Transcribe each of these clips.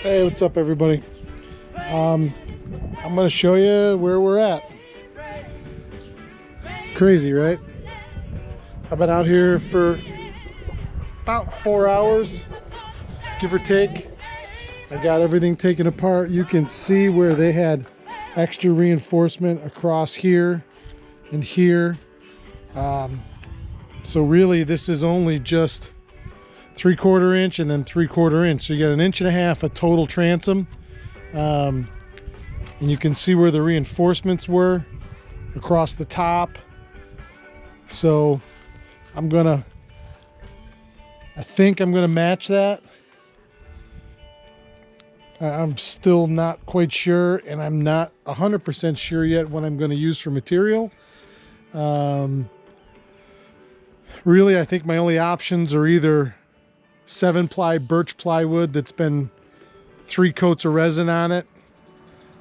Hey, what's up everybody? I'm gonna show you where we're at. Crazy, right? I've been out here for about 4 hours, give or take. I got everything taken apart. You can see where they had extra reinforcement across here and here. So really this is only just 3/4 inch and then 3/4 inch. So you got 1.5 inches of total transom. And you can see where the reinforcements were across the top. So I think I'm gonna match that. I'm still not quite sure, and I'm not 100% sure yet what I'm gonna use for material. Really, I think my only options are either 7-ply birch plywood that's been 3 coats of resin on it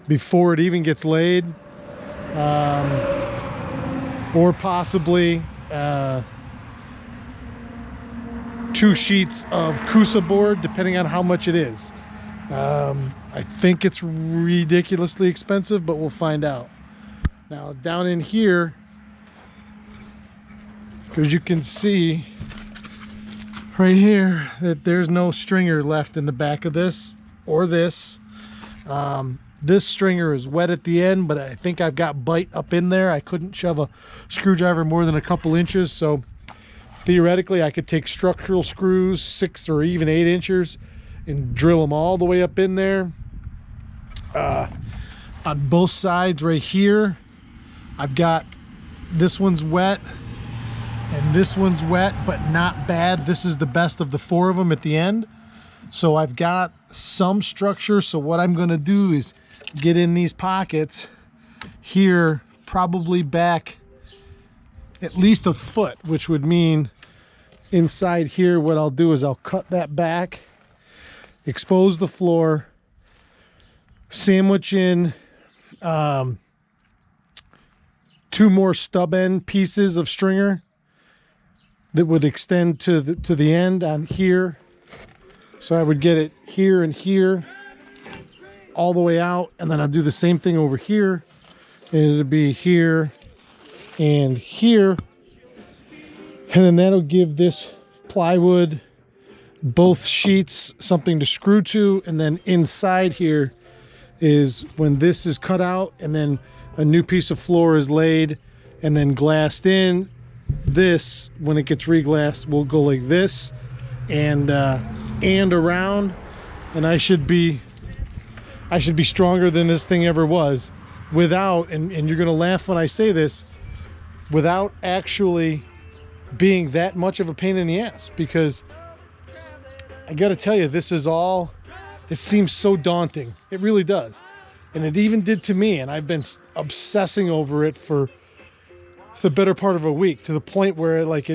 before it even gets laid, or possibly 2 sheets of Kusa board, depending on how much it is. I think it's ridiculously expensive, but we'll find out. Now down in here, because you can see right here that there's no stringer left in the back of this or this. This stringer is wet at the end, but I think I've got bite up in there. I couldn't shove a screwdriver more than a couple inches, so theoretically I could take structural screws 6 or even 8 inches and drill them all the way up in there. On both sides right here, I've got this one's wet and this one's wet, but not bad. This is the best of the 4 of them at the end. So I've got some structure. So what I'm gonna do is get in these pockets here, probably back at least a foot, which would mean inside here, what I'll do is I'll cut that back, expose the floor, sandwich in 2 more stub end pieces of stringer that would extend to the end on here. So I would get it here and here all the way out, and then I'll do the same thing over here, and it'll be here and here, and then that'll give this plywood, both sheets, something to screw to. And then inside here is when this is cut out and then a new piece of floor is laid and then glassed in. This, when it gets reglassed, will go like this and around, and I should be stronger than this thing ever was, without, and you're gonna laugh when I say this, without actually being that much of a pain in the ass. Because I gotta tell you, this is all, it seems so daunting. It really does. And it even did to me, and I've been obsessing over it for the better part of a week, to the point where like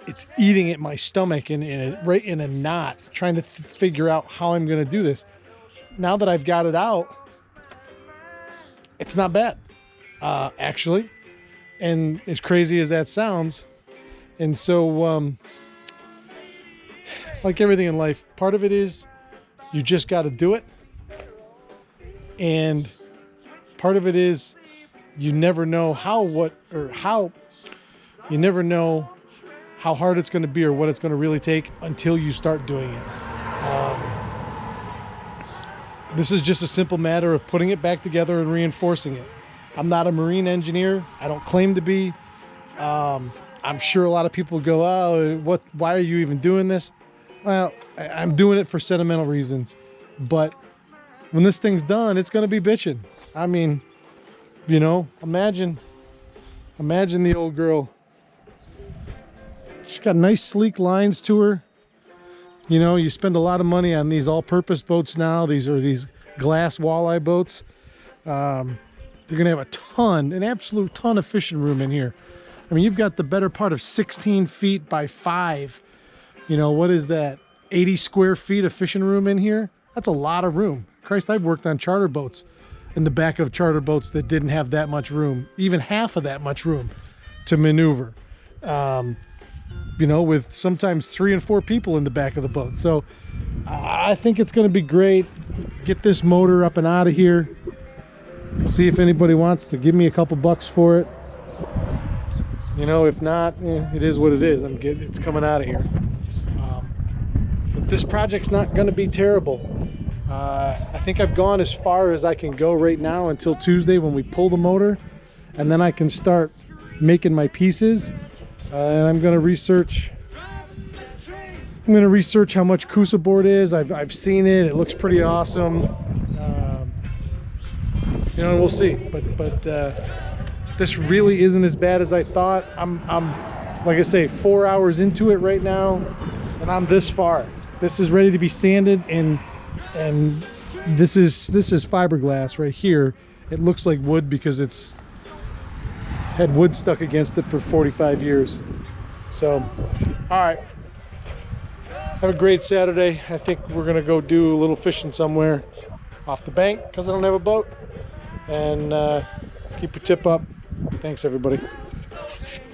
it's eating at my stomach and right in a knot, trying to figure out how I'm gonna do this. Now that I've got it out, it's not bad, actually. And as crazy as that sounds, and so like everything in life, part of it is you just got to do it, and part of it is you never know you never know how hard it's going to be or what it's going to really take until you start doing it. This is just a simple matter of putting it back together and reinforcing it. I'm not a marine engineer. I don't claim to be. I'm sure a lot of people go, oh, why are you even doing this? Well, I'm doing it for sentimental reasons, but when this thing's done, it's going to be bitching. I mean, you know, imagine the old girl. She's got nice sleek lines to her. You know, you spend a lot of money on these all-purpose boats now. These are these glass walleye boats. You're gonna have an absolute ton of fishing room in here. I mean, you've got the better part of 16 feet by 5. You know, what is that? 80 square feet of fishing room in here? That's a lot of room. Christ, I've worked on charter boats, in the back of charter boats that didn't have that much room, even half of that much room to maneuver. You know, with sometimes 3 and 4 people in the back of the boat. So I think it's going to be great. get this motor up and out of here. See if anybody wants to give me a couple bucks for it. You know, if not, it is what it is. It's coming out of here. But this project's not going to be terrible. I think I've gone as far as I can go right now until Tuesday when we pull the motor, and then I can start making my pieces. And I'm going to research how much Kusa board is. I've seen it. It looks pretty awesome. You know, we'll see. But this really isn't as bad as I thought. I'm like I say, 4 hours into it right now, and I'm this far. This is ready to be sanded, and this is fiberglass right here. It looks like wood because it's had wood stuck against it for 45 years. So, all right. Have a great Saturday. I think we're gonna go do a little fishing somewhere off the bank because I don't have a boat. And keep your tip up. Thanks, everybody.